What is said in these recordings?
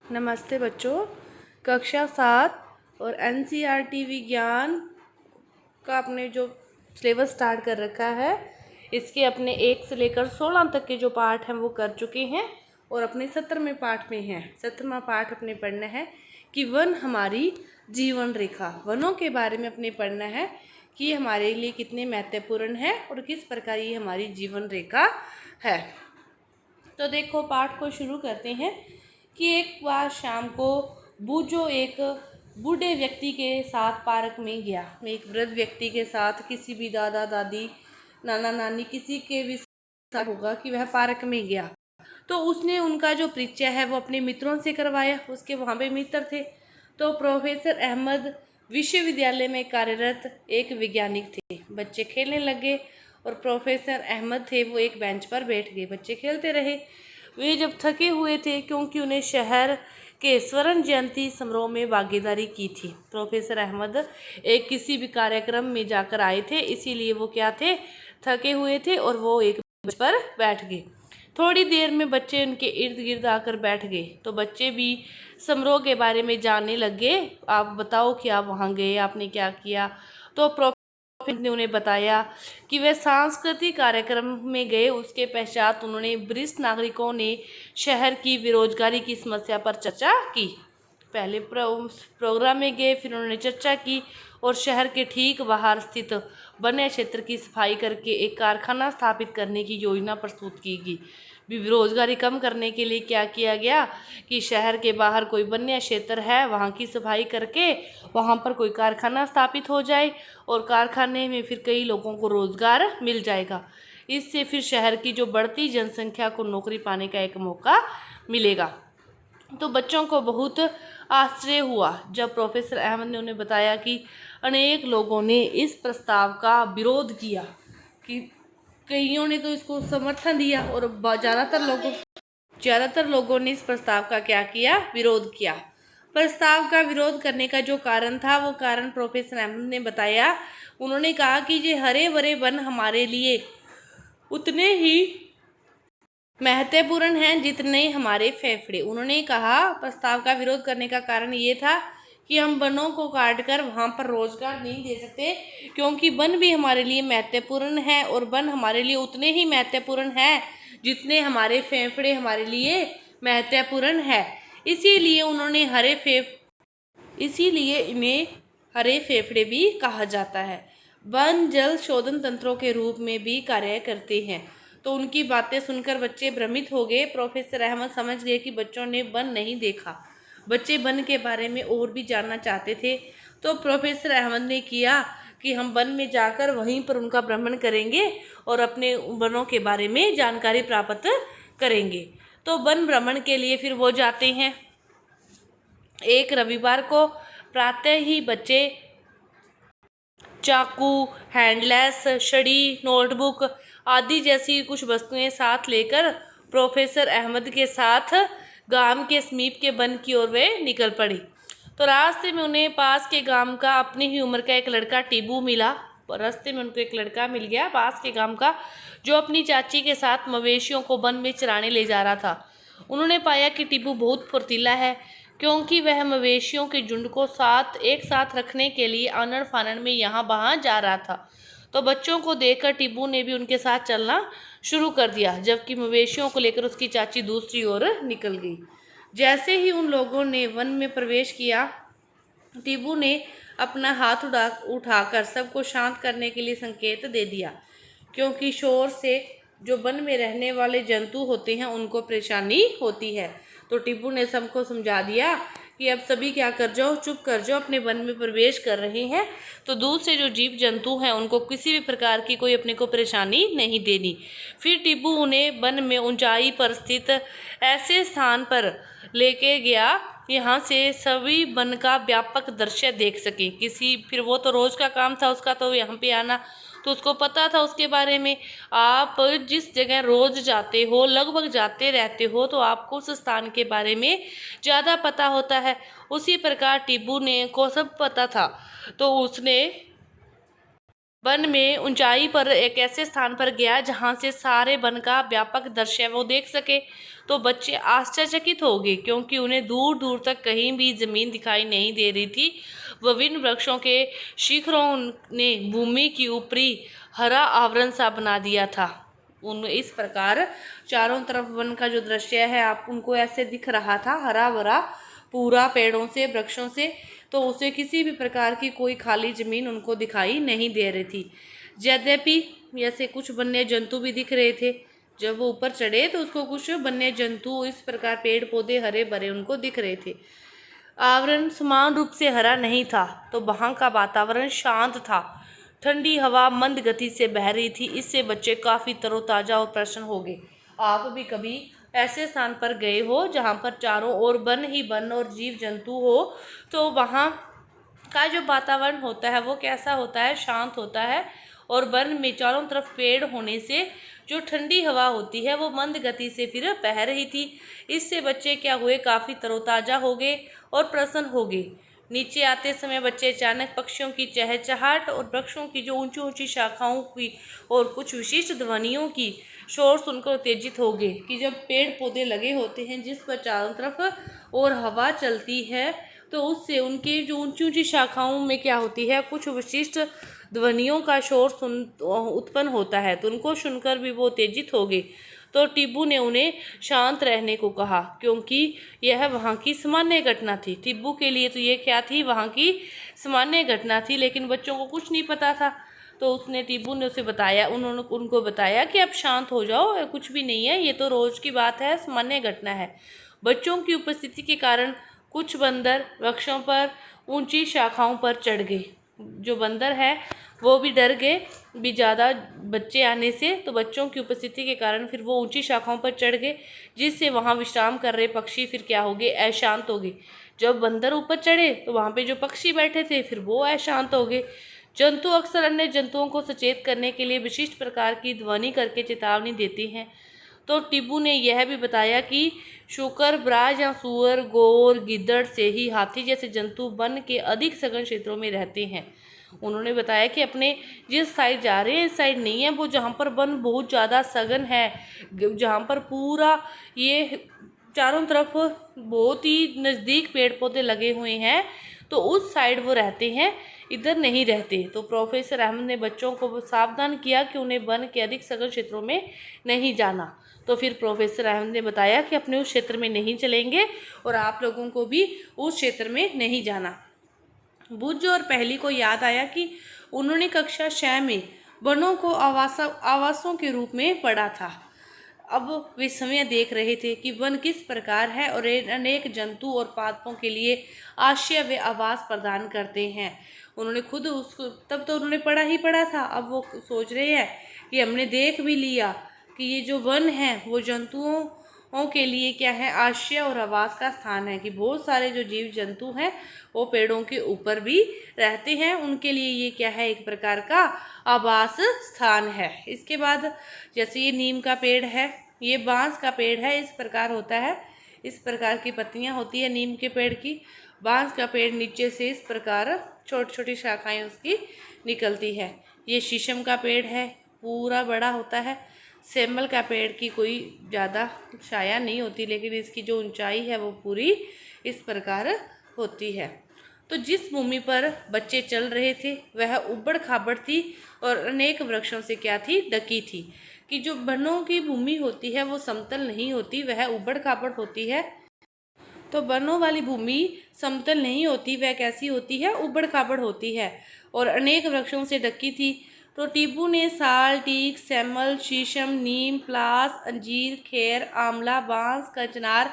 नमस्ते बच्चों। कक्षा 7 और एनसीईआरटी विज्ञान का अपने जो सिलेबस स्टार्ट कर रखा है, इसके अपने 1 से लेकर 16 तक के जो पाठ हैं वो कर चुके हैं और अपने 17वें पाठ में हैं। 17वां पाठ अपने पढ़ना है कि वन हमारी जीवन रेखा। वनों के बारे में अपने पढ़ना है कि हमारे लिए कितने महत्वपूर्ण है और किस प्रकार ये हमारी जीवन रेखा है। तो देखो, पाठ को शुरू करते हैं कि एक बार शाम को बूझो एक बूढ़े व्यक्ति के साथ पार्क में गया। मैं एक वृद्ध व्यक्ति के साथ, किसी भी दादा दादी नाना नानी किसी के भी साथ होगा कि वह पार्क में गया, तो उसने उनका जो परिचय है वो अपने मित्रों से करवाया। उसके वहाँ पे मित्र थे। तो प्रोफेसर अहमद विश्वविद्यालय में कार्यरत एक वैज्ञानिक थे। बच्चे खेलने लगे और प्रोफेसर अहमद थे वो एक बेंच पर बैठ गए। बच्चे खेलते रहे। वे जब थके हुए थे क्योंकि उन्हें शहर के स्वर्ण जयंती समारोह में भागीदारी की थी। प्रोफेसर अहमद एक किसी भी कार्यक्रम में जाकर आए थे, इसीलिए वो क्या थे, थके हुए थे और वो एक बेंच पर बैठ गए। थोड़ी देर में बच्चे उनके इर्द गिर्द आकर बैठ गए। तो बच्चे भी समारोह के बारे में जानने लगे। आप बताओ कि आप वहाँ गए, आपने क्या किया। तो प्रोफेसर ने उन्हें बताया कि वे सांस्कृतिक कार्यक्रम में गए। उसके पश्चात उन्होंने वरिष्ठ नागरिकों ने शहर की बेरोजगारी की समस्या पर चर्चा की। पहले प्रोग्राम में गए, फिर उन्होंने चर्चा की और शहर के ठीक बाहर स्थित वन्य क्षेत्र की सफाई करके एक कारखाना स्थापित करने की योजना प्रस्तुत की गई। बेरोजगारी कम करने के लिए क्या किया गया कि शहर के बाहर कोई वन्य क्षेत्र है, वहाँ की सफाई करके वहाँ पर कोई कारखाना स्थापित हो जाए और कारखाने में फिर कई लोगों को रोजगार मिल जाएगा। इससे फिर शहर की जो बढ़ती जनसंख्या को नौकरी पाने का एक मौका मिलेगा। तो बच्चों को बहुत आश्चर्य हुआ जब प्रोफेसर अहमद ने उन्हें बताया कि अनेक लोगों ने इस प्रस्ताव का विरोध किया, कि कईयों ने तो इसको समर्थन दिया और ज़्यादातर लोगों ने इस प्रस्ताव का क्या किया, विरोध किया। प्रस्ताव का विरोध करने का जो कारण था, वो कारण प्रोफेसर अहमद ने बताया। उन्होंने कहा कि ये हरे भरे वन हमारे लिए उतने ही महत्वपूर्ण हैं जितने हमारे फेफड़े। उन्होंने कहा प्रस्ताव का विरोध करने का कारण ये था कि हम वनों को काटकर वहाँ पर रोजगार नहीं दे सकते, क्योंकि वन भी हमारे लिए महत्वपूर्ण है और वन हमारे लिए उतने ही महत्वपूर्ण है जितने हमारे फेफड़े हमारे लिए महत्वपूर्ण है। इसीलिए इन्हें हरे फेफड़े भी कहा जाता है। वन जल शोधन तंत्रों के रूप में भी कार्य करते हैं। तो उनकी बातें सुनकर बच्चे भ्रमित हो गए। प्रोफेसर अहमद समझ गए कि बच्चों ने वन नहीं देखा। बच्चे वन के बारे में और भी जानना चाहते थे। तो प्रोफेसर अहमद ने किया कि हम वन में जाकर वहीं पर उनका भ्रमण करेंगे और अपने वनों के बारे में जानकारी प्राप्त करेंगे। तो वन भ्रमण के लिए फिर वो जाते हैं। एक रविवार को प्रातः ही बच्चे चाकू, हैंडलेस, छड़ी, नोटबुक आदि जैसी कुछ वस्तुएं साथ लेकर प्रोफेसर अहमद के साथ गांव के समीप के वन की ओर वे निकल पड़ी। तो रास्ते में उन्हें पास के गांव का अपनी ही उम्र का एक लड़का टिब्बू मिला। रास्ते में उनको एक लड़का मिल गया पास के गांव का, जो अपनी चाची के साथ मवेशियों को वन में चराने ले जा रहा था। उन्होंने पाया कि टिब्बू बहुत फुर्तीला है, क्योंकि वह मवेशियों के झुंड को एक साथ रखने के लिए आनन फानन में यहाँ वहाँ जा रहा था। तो बच्चों को देखकर टिब्बू ने भी उनके साथ चलना शुरू कर दिया, जबकि मवेशियों को लेकर उसकी चाची दूसरी ओर निकल गई। जैसे ही उन लोगों ने वन में प्रवेश किया, टिब्बू ने अपना हाथ उठाकर सबको शांत करने के लिए संकेत दे दिया, क्योंकि शोर से जो वन में रहने वाले जंतु होते हैं उनको परेशानी होती है। तो टिब्बू ने सबको समझा दिया कि अब सभी क्या कर जाओ, चुप कर जाओ, अपने वन में प्रवेश कर रहे हैं तो दूसरे जो जीव जंतु हैं उनको किसी भी प्रकार की कोई अपने को परेशानी नहीं देनी। फिर टिब्बू उन्हें वन में ऊंचाई पर स्थित ऐसे स्थान पर लेके गया यहाँ से सभी वन का व्यापक दृश्य देख सके। फिर वो तो रोज का काम था उसका, तो यहाँ पे आना, तो उसको पता था उसके बारे में। आप जिस जगह रोज जाते हो, लगभग जाते रहते हो, तो आपको उस स्थान के बारे में ज़्यादा पता होता है। उसी प्रकार टिब्बू ने को सब पता था, तो उसने वन में ऊंचाई पर एक ऐसे स्थान पर गया जहां से सारे वन का व्यापक दृश्य वो देख सके। तो बच्चे आश्चर्यचकित हो गए, क्योंकि उन्हें दूर दूर तक कहीं भी जमीन दिखाई नहीं दे रही थी। विभिन्न वृक्षों के शिखरों ने भूमि की ऊपरी हरा आवरण सा बना दिया था। उन इस प्रकार चारों तरफ वन का जो दृश्य है आप उनको ऐसे दिख रहा था, हरा भरा पूरा पेड़ों से, वृक्षों से। तो उसे किसी भी प्रकार की कोई खाली जमीन उनको दिखाई नहीं दे रही थी। यद्यपि ऐसे कुछ वन्य जंतु भी दिख रहे थे। जब वो ऊपर चढ़े तो उसको कुछ वन्य जंतु इस प्रकार पेड़ पौधे हरे भरे उनको दिख रहे थे। आवरण समान रूप से हरा नहीं था, तो वहाँ का वातावरण शांत था। ठंडी हवा मंद गति से बह रही थी। इससे बच्चे काफ़ी तरोताज़ा और प्रसन्न हो गए। आप भी कभी ऐसे स्थान पर गए हो जहाँ पर चारों ओर वन ही वन और जीव जंतु हो, तो वहाँ का जो वातावरण होता है वो कैसा होता है? शांत होता है। और वन में चारों तरफ पेड़ होने से जो ठंडी हवा होती है वो मंद गति से फिर बह रही थी। इससे बच्चे क्या हुए? काफ़ी तरोताज़ा हो गए और प्रसन्न हो गए। नीचे आते समय बच्चे अचानक पक्षियों की चहचहाट और वृक्षों की जो ऊंची ऊंची शाखाओं की और कुछ विशिष्ट ध्वनियों की शोर सुनकर उत्तेजित हो गए। कि जब पेड़ पौधे लगे होते हैं जिस पर चारों तरफ और हवा चलती है, तो उससे उनके जो ऊंची ऊंची शाखाओं में क्या होती है? कुछ विशिष्ट ध्वनियों का शोर उत्पन्न होता है। तो उनको सुनकर भी वो उत्तेजित हो गए। तो टिब्बू ने उन्हें शांत रहने को कहा, क्योंकि यह वहाँ की सामान्य घटना थी। टिब्बू के लिए तो ये क्या थी? वहाँ की सामान्य घटना थी, लेकिन बच्चों को कुछ नहीं पता था। तो उसने टिब्बू ने उसे बताया, उन्होंने उनको बताया कि अब शांत हो जाओ, कुछ भी नहीं है, ये तो रोज की बात है, सामान्य घटना है। बच्चों की उपस्थिति के कारण कुछ बंदर वृक्षों पर ऊंची शाखाओं पर चढ़ गए। जो बंदर है वो भी डर गए भी ज़्यादा बच्चे आने से। तो बच्चों की उपस्थिति के कारण फिर वो ऊंची शाखाओं पर चढ़ गए, जिससे वहाँ विश्राम कर रहे पक्षी फिर क्या हो गए? अशांत हो गए। जब बंदर ऊपर चढ़े तो वहाँ पे जो पक्षी बैठे थे फिर वो अशांत हो गए। जंतु अक्सर अन्य जंतुओं को सचेत करने के लिए विशिष्ट प्रकार की ध्वनि करके चेतावनी देते हैं। तो टिब्बू ने यह भी बताया कि शूकर, ब्राज या सुअर, गोर, गिद्दड़ से ही हाथी जैसे जंतु वन के अधिक सघन क्षेत्रों में रहते हैं। उन्होंने बताया कि अपने जिस साइड जा रहे हैं इस साइड नहीं है, वो जहाँ पर वन बहुत ज़्यादा सघन है, जहाँ पर पूरा ये चारों तरफ बहुत ही नज़दीक पेड़ पौधे लगे हुए हैं, तो उस साइड वो रहते हैं, इधर नहीं रहते। तो प्रोफेसर अहमद ने बच्चों को सावधान किया कि उन्हें वन के अधिक सघन क्षेत्रों में नहीं जाना। तो फिर प्रोफेसर अहमद ने बताया कि अपने उस क्षेत्र में नहीं चलेंगे और आप लोगों को भी उस क्षेत्र में नहीं जाना। बुज्ज और पहली को याद आया कि उन्होंने कक्षा 6 में वनों को आवासों के रूप में पढ़ा था। अब वे समय देख रहे थे कि वन किस प्रकार है और अनेक जंतु और पादपों के लिए आश्रय व आवास प्रदान करते हैं। उन्होंने खुद उसको तब तो उन्होंने पढ़ा ही पढ़ा था, अब वो सोच रहे हैं कि हमने देख भी लिया कि ये जो वन है वो जंतुओं के लिए क्या है? आश्रय और आवास का स्थान है। कि बहुत सारे जो जीव जंतु हैं वो पेड़ों के ऊपर भी रहते हैं, उनके लिए ये क्या है? एक प्रकार का आवास स्थान है। इसके बाद जैसे ये नीम का पेड़ है, ये बांस का पेड़ है, इस प्रकार होता है, इस प्रकार की पत्तियां होती है नीम के पेड़ की। बांस का पेड़ नीचे से इस प्रकार छोटी छोटी शाखाएं उसकी निकलती है। ये शीशम का पेड़ है, पूरा बड़ा होता है। सेमल का पेड़ की कोई ज़्यादा छाया नहीं होती, लेकिन इसकी जो ऊंचाई है वो पूरी इस प्रकार होती है। तो जिस भूमि पर बच्चे चल रहे थे वह उबड़ खाबड़ थी और अनेक वृक्षों से क्या थी? ढकी थी। कि जो वनों की भूमि होती है वो समतल नहीं होती, वह उबड़ खाबड़ होती है। तो वनों वाली भूमि समतल नहीं होती, वह कैसी होती है? उबड़ खाबड़ होती है और अनेक वृक्षों से ढकी थी। तो टिब्बू ने साल, टीक, सेमल, शीशम, नीम, प्लास, अंजीर, खेर, आंवला, बांस, कचनार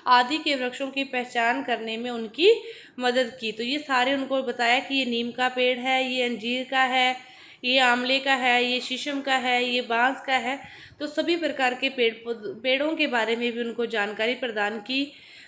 आदि के वृक्षों की पहचान करने में उनकी मदद की। तो ये सारे उनको बताया कि ये नीम का पेड़ है, ये अंजीर का है, ये आंवले का है, ये शीशम का है, ये बांस का है। तो सभी प्रकार के पेड़ों के बारे में भी उनको जानकारी प्रदान की।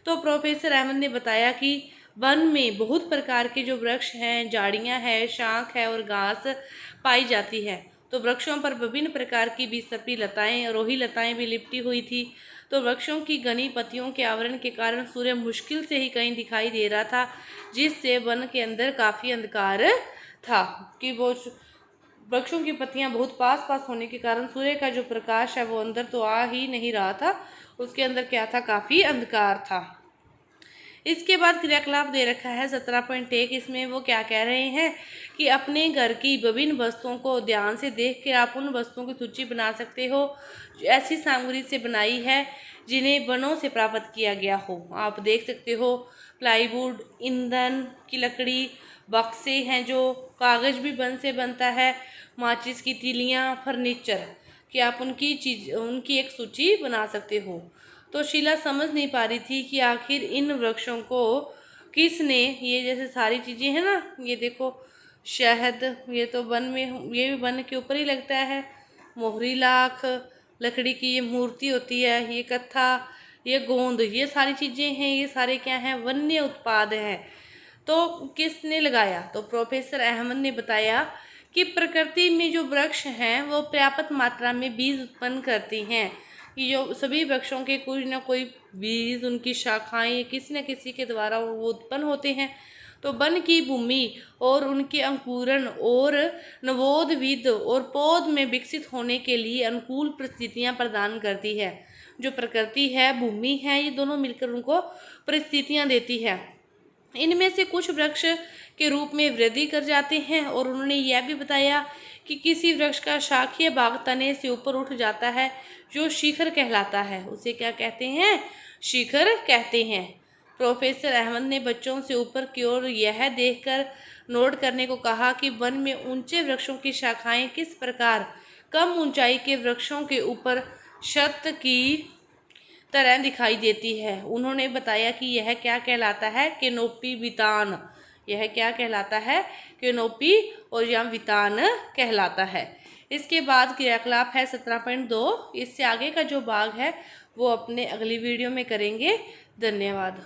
तो प्रोफेसर अहमद ने बताया कि वन में बहुत प्रकार के जो वृक्ष हैं, झाड़ियाँ हैं, शाख है और घास पाई जाती है। तो वृक्षों पर विभिन्न प्रकार की बिसर्पी लताएं, रोही लताएं भी लिपटी हुई थी। तो वृक्षों की घनी पत्तियों के आवरण के कारण सूर्य मुश्किल से ही कहीं दिखाई दे रहा था, जिससे वन के अंदर काफ़ी अंधकार था। कि वो वृक्षों की पत्तियां बहुत पास पास होने के कारण सूर्य का जो प्रकाश है वो अंदर तो आ ही नहीं रहा था, उसके अंदर क्या था, काफ़ी अंधकार था। इसके बाद क्रियाकलाप दे रखा है 17.1। इसमें वो क्या कह रहे हैं कि अपने घर की विभिन्न वस्तुओं को ध्यान से देख कर आप उन वस्तुओं की सूची बना सकते हो जो ऐसी सामग्री से बनाई है जिन्हें वनों से प्राप्त किया गया हो। आप देख सकते हो प्लाईवुड, ईंधन की लकड़ी, बक्से हैं जो कागज़ भी वन से बनता है, माचिस की तीलियाँ, फर्नीचर, कि आप उनकी एक सूची बना सकते हो। तो शीला समझ नहीं पा रही थी कि आखिर इन वृक्षों को किसने, ये जैसे सारी चीज़ें हैं ना, ये देखो शहद, ये तो वन में, ये भी वन के ऊपर ही लगता है, मोहरी लाख, लकड़ी की ये मूर्ति होती है, ये कत्था, ये गोंद, ये सारी चीज़ें हैं, ये सारे क्या हैं, वन्य उत्पाद हैं। तो किसने लगाया? तो प्रोफेसर अहमद ने बताया कि प्रकृति में जो वृक्ष हैं वो पर्याप्त मात्रा में बीज उत्पन्न करती हैं। कि जो सभी वृक्षों के कोई ना कोई बीज, उनकी शाखाएं किसी न किसी के द्वारा वो उत्पन्न होते हैं। तो वन की भूमि और उनके अंकुरण और नवोद्भिद और पौध में विकसित होने के लिए अनुकूल परिस्थितियां प्रदान करती है। जो प्रकृति है, भूमि है, ये दोनों मिलकर उनको परिस्थितियां देती है। इनमें से कुछ वृक्ष के रूप में वृद्धि कर जाते हैं और उन्होंने यह भी बताया कि किसी वृक्ष का शाखीय भाग तने से ऊपर उठ जाता है जो शिखर कहलाता है। उसे क्या कहते हैं? शिखर कहते हैं। प्रोफेसर अहमद ने बच्चों से ऊपर की ओर यह देखकर नोट करने को कहा कि वन में ऊंचे वृक्षों की शाखाएं किस प्रकार कम ऊंचाई के वृक्षों के ऊपर छत की तरह दिखाई देती है। उन्होंने बताया कि यह क्या कहलाता है? कैनोपी वितान। यह क्या कहलाता है? कैनोपी और या वितान कहलाता है। इसके बाद क्रियाकलाप है 17.2। इससे आगे का जो भाग है वो अपने अगली वीडियो में करेंगे। धन्यवाद।